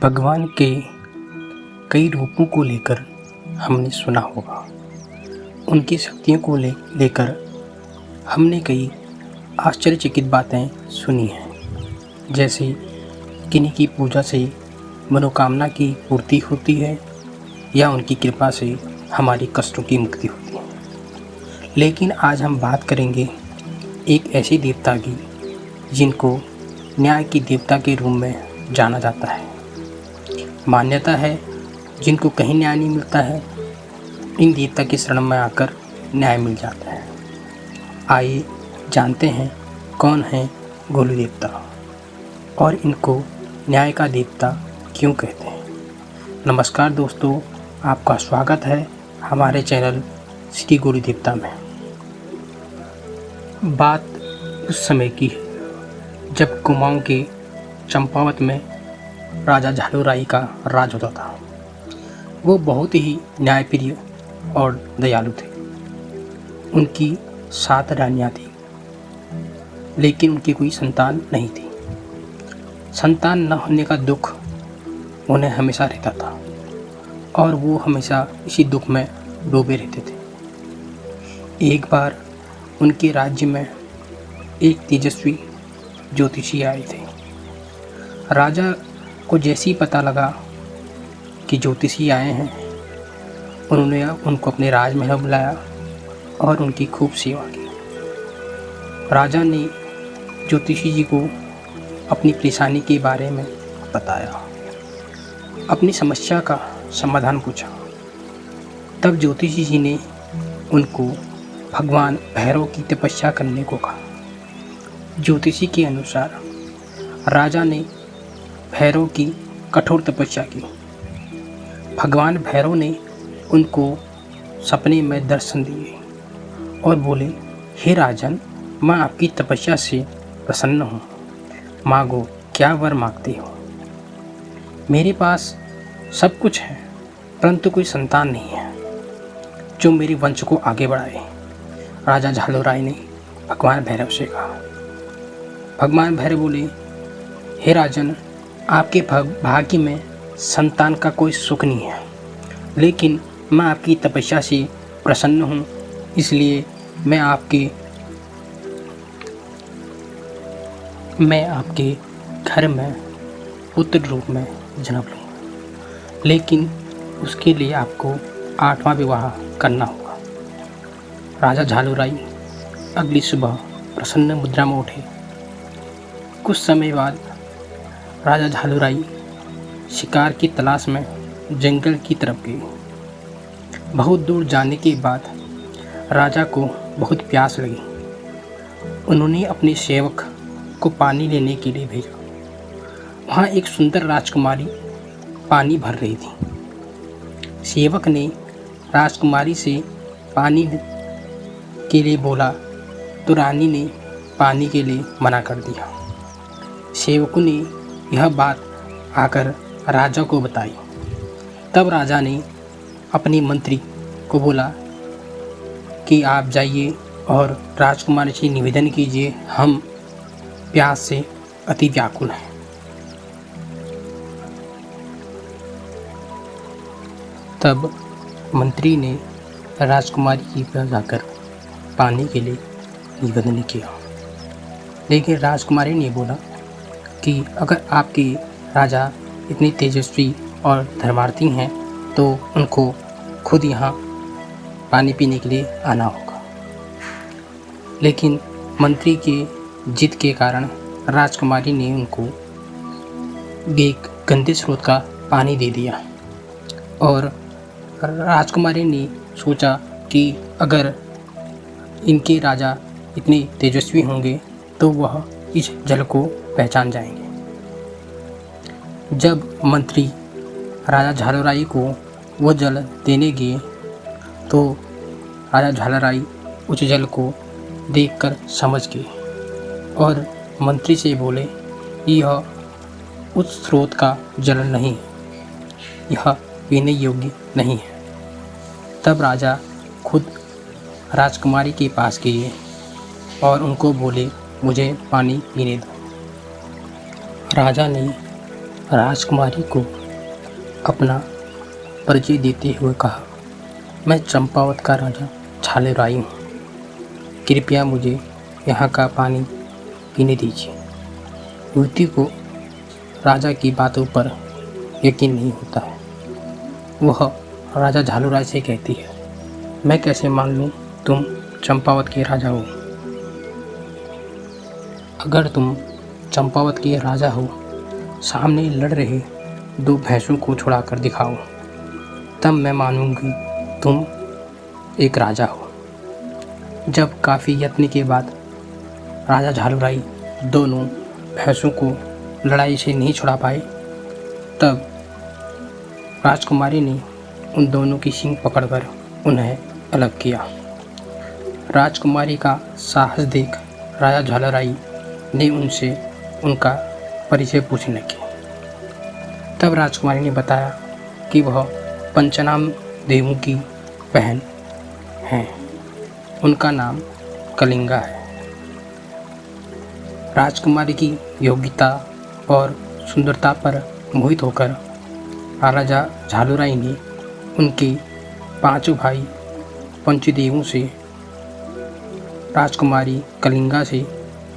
भगवान के कई रूपों को लेकर हमने सुना होगा। उनकी शक्तियों को लेकर हमने कई आश्चर्यचकित बातें सुनी हैं, जैसे किन्हीं की पूजा से मनोकामना की पूर्ति होती है या उनकी कृपा से हमारी कष्टों की मुक्ति होती है। लेकिन आज हम बात करेंगे एक ऐसे देवता की जिनको न्याय की देवता के रूप में जाना जाता है। मान्यता है जिनको कहीं न्याय नहीं मिलता है, इन देवता के शरण में आकर न्याय मिल जाता है। आइए जानते हैं कौन है गोलू देवता और इनको न्याय का देवता क्यों कहते हैं। नमस्कार दोस्तों, आपका स्वागत है हमारे चैनल श्री गोलू देवता में। बात उस समय की है जब कुमाऊं के चंपावत में राजा झालूराई का राज होता था। वो बहुत ही न्यायप्रिय और दयालु थे। उनकी 7 रानियाँ थीं, लेकिन उनकी कोई संतान नहीं थी। संतान न होने का दुख उन्हें हमेशा रहता था और वो हमेशा इसी दुख में डूबे रहते थे। एक बार उनके राज्य में एक तेजस्वी ज्योतिषी आए थे। राजा को जैसे ही पता लगा कि ज्योतिषी आए हैं, उन्होंने उनको अपने राजमहल बुलाया और उनकी खूब सेवा की। राजा ने ज्योतिषी जी को अपनी परेशानी के बारे में बताया, अपनी समस्या का समाधान पूछा। तब ज्योतिषी जी ने उनको भगवान भैरव की तपस्या करने को कहा। ज्योतिषी के अनुसार राजा ने भैरव की कठोर तपस्या की। भगवान भैरव ने उनको सपने में दर्शन दिए और बोले, हे राजन, मैं आपकी तपस्या से प्रसन्न हूँ। मांगो, क्या वर मांगते हो। मेरे पास सब कुछ है, परंतु कोई संतान नहीं है जो मेरे वंश को आगे बढ़ाए। राजा झालूराई ने भगवान भैरव से कहा। भगवान भैरव बोले, हे राजन, आपके भाग्य में संतान का कोई सुख नहीं है, लेकिन मैं आपकी तपस्या से प्रसन्न हूँ, इसलिए मैं आपके घर में पुत्र रूप में जन्म लूँगा, लेकिन उसके लिए आपको 8वां विवाह करना होगा। राजा झालूराई अगली सुबह प्रसन्न मुद्रा में उठे। कुछ समय बाद राजा झालूराई शिकार की तलाश में जंगल की तरफ गए। बहुत दूर जाने के बाद राजा को बहुत प्यास लगी। उन्होंने अपने सेवक को पानी लेने के लिए भेजा। वहाँ एक सुंदर राजकुमारी पानी भर रही थी। सेवक ने राजकुमारी से पानी के लिए बोला तो रानी ने पानी के लिए मना कर दिया। सेवक ने यह बात आकर राजा को बताई। तब राजा ने अपने मंत्री को बोला कि आप जाइए और राजकुमारी से निवेदन कीजिए, हम प्यास से अति व्याकुल हैं। तब मंत्री ने राजकुमारी के पास जाकर पानी के लिए निवेदन किया, लेकिन राजकुमारी ने बोला कि अगर आपके राजा इतने तेजस्वी और धर्मार्थी हैं तो उनको खुद यहाँ पानी पीने के लिए आना होगा। लेकिन मंत्री के जिद के कारण राजकुमारी ने उनको एक गंदे स्रोत का पानी दे दिया और राजकुमारी ने सोचा कि अगर इनके राजा इतने तेजस्वी होंगे तो वह इस जल को पहचान जाएंगे। जब मंत्री राजा झालूराई को वो जल देने गए तो राजा झालूराई उस जल को देखकर समझ गए और मंत्री से बोले, यह उस स्रोत का जल नहीं, यह पीने योग्य नहीं है। तब राजा खुद राजकुमारी के पास गए और उनको बोले, मुझे पानी पीने दो। राजा ने राजकुमारी को अपना परिचय देते हुए कहा, मैं चंपावत का राजा झालुराई हूँ। कृपया मुझे यहाँ का पानी पीने दीजिए। युवती को राजा की बातों पर यकीन नहीं होता है। वह राजा झालुराई से कहती है, मैं कैसे मान लूँ तुम चंपावत के राजा हो। अगर तुम चंपावत के राजा हो, सामने लड़ रहे 2 भैंसों को छुड़ाकर दिखाओ, तब मैं मानूंगी तुम एक राजा हो। जब काफ़ी यत्न के बाद राजा झालुराई दोनों भैंसों को लड़ाई से नहीं छुड़ा पाए, तब राजकुमारी ने उन दोनों की सींग पकड़कर उन्हें अलग किया। राजकुमारी का साहस देख राजा झालुराई ने उनसे उनका परिचय पूछने लगे। तब राजकुमारी ने बताया कि वह पंचनाम देवों की बहन हैं। उनका नाम कलिंगा है। राजकुमारी की योग्यता और सुंदरता पर मोहित होकर राजा झालुराई ने उनके 5 भाई पंचदेवों से राजकुमारी कलिंगा से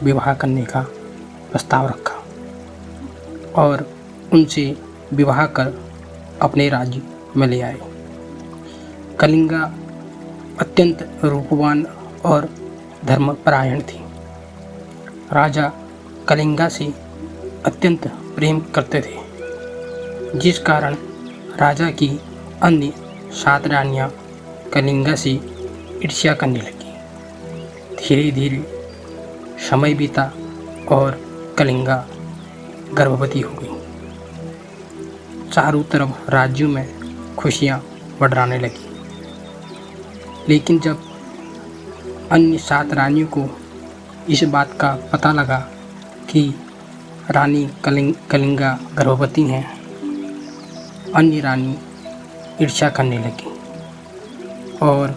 विवाह करने का प्रस्ताव रखा और उनसे विवाह कर अपने राज्य में ले आए। कलिंगा अत्यंत रूपवान और धर्मपरायण थी। राजा कलिंगा से अत्यंत प्रेम करते थे, जिस कारण राजा की अन्य 7 रानियां कलिंगा से ईर्ष्या करने लगी। धीरे धीरे समय बीता और कलिंगा गर्भवती हो गई। चारों तरफ राज्यों में खुशियां बढ़ाने लगी। लेकिन जब अन्य 7 रानियों को इस बात का पता लगा कि रानी कलिंगा गर्भवती हैं, अन्य रानी ईर्ष्या करने लगी और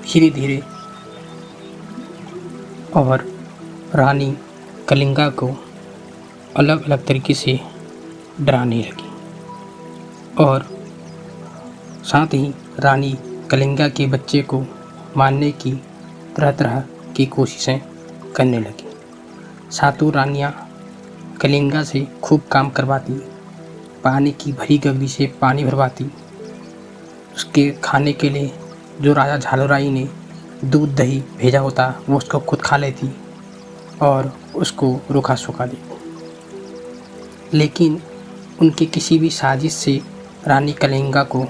धीरे धीरे और रानी कलिंगा को अलग अलग तरीके से डराने लगी और साथ ही रानी कलिंगा के बच्चे को मारने की तरह तरह की कोशिशें करने लगी। 7 रानियां कलिंगा से खूब काम करवाती, पानी की भरी गगरी से पानी भरवाती, उसके खाने के लिए जो राजा झालुराई ने दूध दही भेजा होता वो उसको खुद खा लेती और उसको रूखा सूखा देती। लेकिन उनकी किसी भी साजिश से रानी कलिंगा को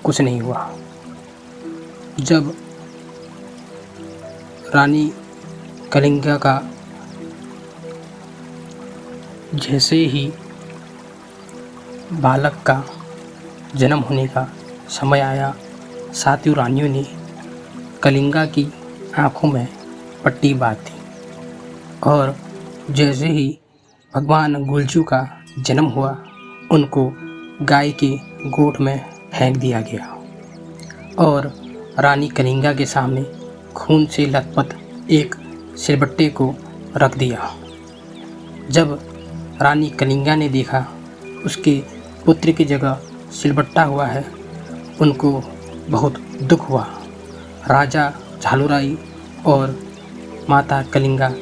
कुछ नहीं हुआ। जब रानी कलिंगा का जैसे ही बालक का जन्म होने का समय आया, 7 रानियों ने कलिंगा की आँखों में पट्टी बाँध दी और जैसे ही भगवान गुलजू का जन्म हुआ, उनको गाय के गोठ में फेंक दिया गया और रानी कलिंगा के सामने खून से लथपथ एक सिलबट्टे को रख दिया। जब रानी कलिंगा ने देखा उसके पुत्र की जगह सिलबट्टा हुआ है, उनको बहुत दुख हुआ। राजा झालुराई और माता कलिंगा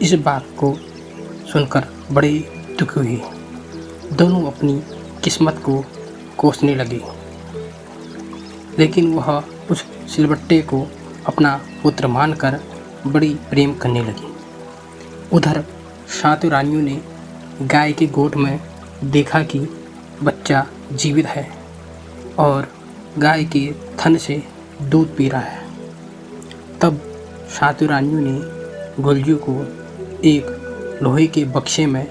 इस बात को सुनकर बड़े दुखी हुए। दोनों अपनी किस्मत को कोसने लगे, लेकिन वह उस सिलबट्टे को अपना पुत्र मानकर बड़ी प्रेम करने लगी। उधर 7 रानियों ने गाय के गोठ में देखा कि बच्चा जीवित है और गाय के थन से दूध पी रहा है। तब 7 रानियों ने गुलजू को एक लोहे के बक्से में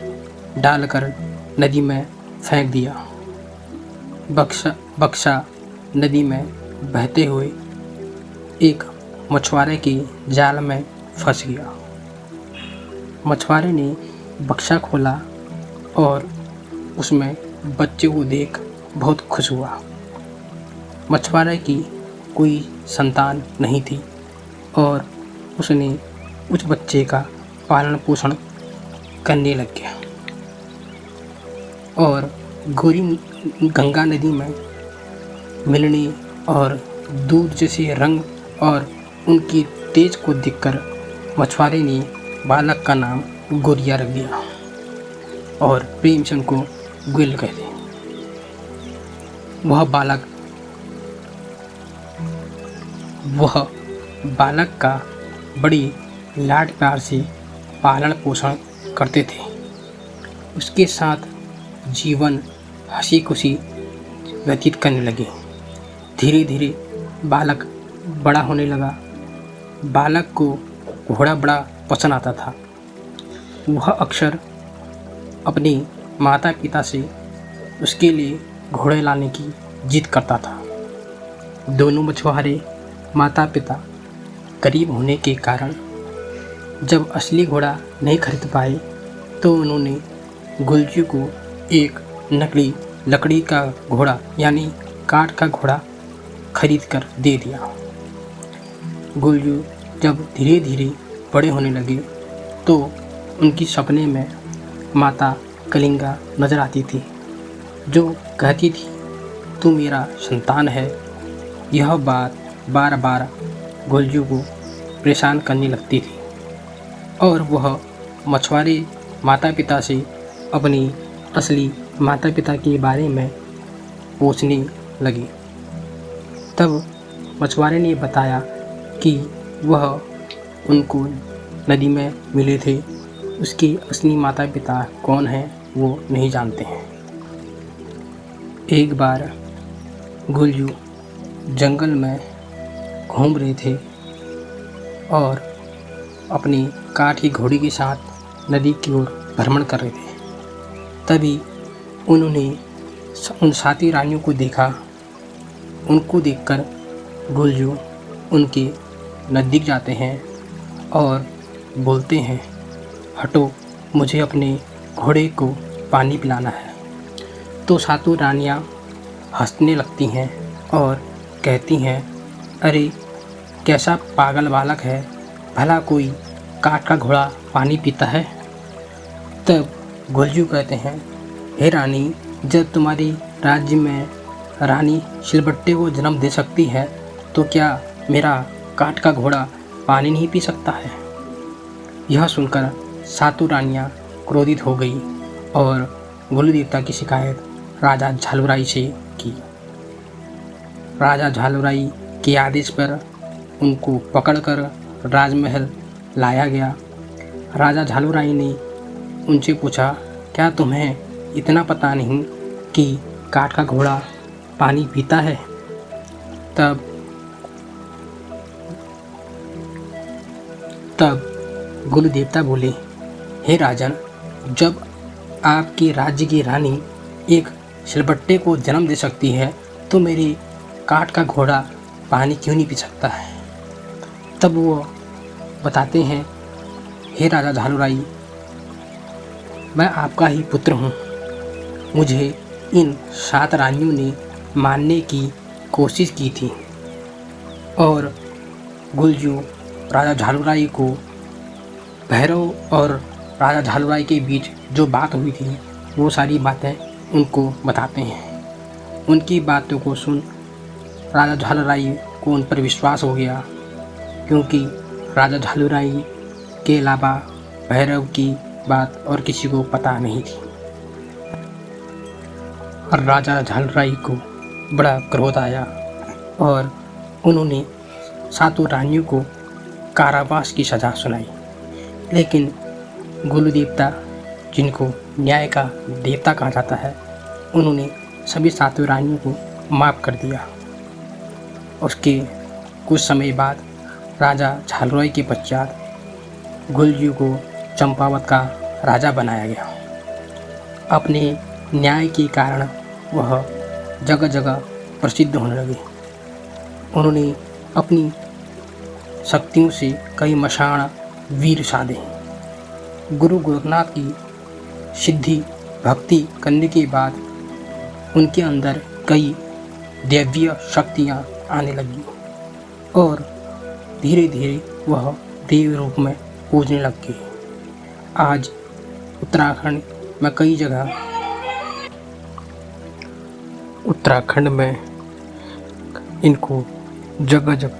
डालकर नदी में फेंक दिया। बक्सा नदी में बहते हुए एक मछुआरे के जाल में फंस गया। मछुआरे ने बक्सा खोला और उसमें बच्चे को देख बहुत खुश हुआ। मछुआरे की कोई संतान नहीं थी और उसने उस बच्चे का पालन पोषण करने लग गया। और गोरी गंगा नदी में मिलने और दूध जैसे रंग और उनकी तेज को देखकर मछुआरे ने बालक का नाम गोरिया रख दिया और प्रेम से उनको गुल कहते। वह बालक का बड़ी लाड प्यार से पालन पोषण करते थे। उसके साथ जीवन हंसी खुशी व्यतीत करने लगे। धीरे धीरे बालक बड़ा होने लगा। बालक को घोड़ा बड़ा पसंद आता था। वह अक्सर अपने माता पिता से उसके लिए घोड़े लाने की जिद करता था। दोनों मछुआरे माता पिता गरीब होने के कारण जब असली घोड़ा नहीं खरीद पाए तो उन्होंने गुलजू को एक नकली लकड़ी का घोड़ा यानी काठ का घोड़ा खरीद कर दे दिया। गुलजू जब धीरे धीरे बड़े होने लगे तो उनकी सपने में माता कलिंगा नजर आती थी, जो कहती थी तू मेरा संतान है। यह बात बार बार गुलजू को परेशान करने लगती थी और वह मछुआरे माता पिता से अपनी असली माता पिता के बारे में पूछने लगी। तब मछुआरे ने बताया कि वह उनको नदी में मिले थे। उसके असली माता पिता कौन हैं वो नहीं जानते हैं। एक बार गुलजू जंगल में घूम रहे थे और अपनी काठ की घोड़ी के साथ नदी की ओर भ्रमण कर रहे थे। तभी उन्होंने उन साथी रानियों को देखा। उनको देखकर गुलजू उनके नज़दीक जाते हैं और बोलते हैं, हटो, मुझे अपने घोड़े को पानी पिलाना है। तो सातों रानियाँ हंसने लगती हैं और कहती हैं, अरे कैसा पागल बालक है, भला कोई काठ का घोड़ा पानी पीता है। तब गुलजू कहते हैं, हे रानी, जब तुम्हारी राज्य में रानी सिलबट्टे को जन्म दे सकती है तो क्या मेरा काठ का घोड़ा पानी नहीं पी सकता है। यह सुनकर सातों रानियाँ क्रोधित हो गई और गुलू देवता की शिकायत राजा झालुराई से की। राजा झालुराई के आदेश पर उनको पकड़कर राजमहल लाया गया। राजा झालुराई ने उनसे पूछा, क्या तुम्हें इतना पता नहीं कि काठ का घोड़ा पानी पीता है। तब गुलू देवता बोले, हे राजन, जब आपके राज्य की रानी एक सिलबट्टे को जन्म दे सकती है तो मेरे काठ का घोड़ा पानी क्यों नहीं पी सकता है। तब वो बताते हैं, हे राजा झालुराई, मैं आपका ही पुत्र हूँ। मुझे इन 7 रानियों ने मारने की कोशिश की थी और गुलजू राजा झालुराई को भैरव और राजा झालुराई के बीच जो बात हुई थी वो सारी बातें उनको बताते हैं। उनकी बातों को सुन राजा झालुराई को उन पर विश्वास हो गया, क्योंकि राजा झालुराई के अलावा भैरव की बात और किसी को पता नहीं थी। और राजा झालुराई को बड़ा क्रोध आया और उन्होंने 7 रानियों को कारावास की सज़ा सुनाई। लेकिन गुलू देवता, जिनको न्याय का देवता कहा जाता है, उन्होंने सभी 7 रानियों को माफ़ कर दिया। उसके कुछ समय बाद राजा झालुराई के पश्चात गुलजू को चंपावत का राजा बनाया गया। अपने न्याय के कारण वह जगह जगह प्रसिद्ध होने लगे। उन्होंने अपनी शक्तियों से कई मशाण वीर साधे। गुरु गोरखनाथ की सिद्धि भक्ति करने के बाद उनके अंदर कई दैवीय शक्तियाँ आने लगी और धीरे धीरे वह देव रूप में पूजने लग गए। आज उत्तराखंड में कई जगह उत्तराखंड में इनको जगह जगह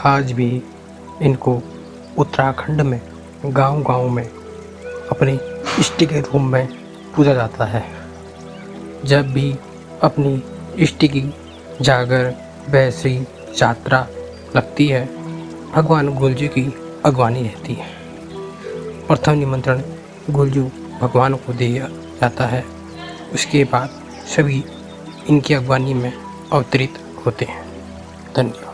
आज भी इनको उत्तराखंड में गांव-गांव में अपने इष्ट के रूप में पूजा जाता है। जब भी अपनी इष्ट की जागर, बैसरी, यात्रा लगती है, भगवान गुलजू की अगवानी रहती है। प्रथम निमंत्रण गुलजू भगवान को दिया जाता है। उसके बाद सभी इनकी अगवानी में अवतरित होते हैं। धन्यवाद।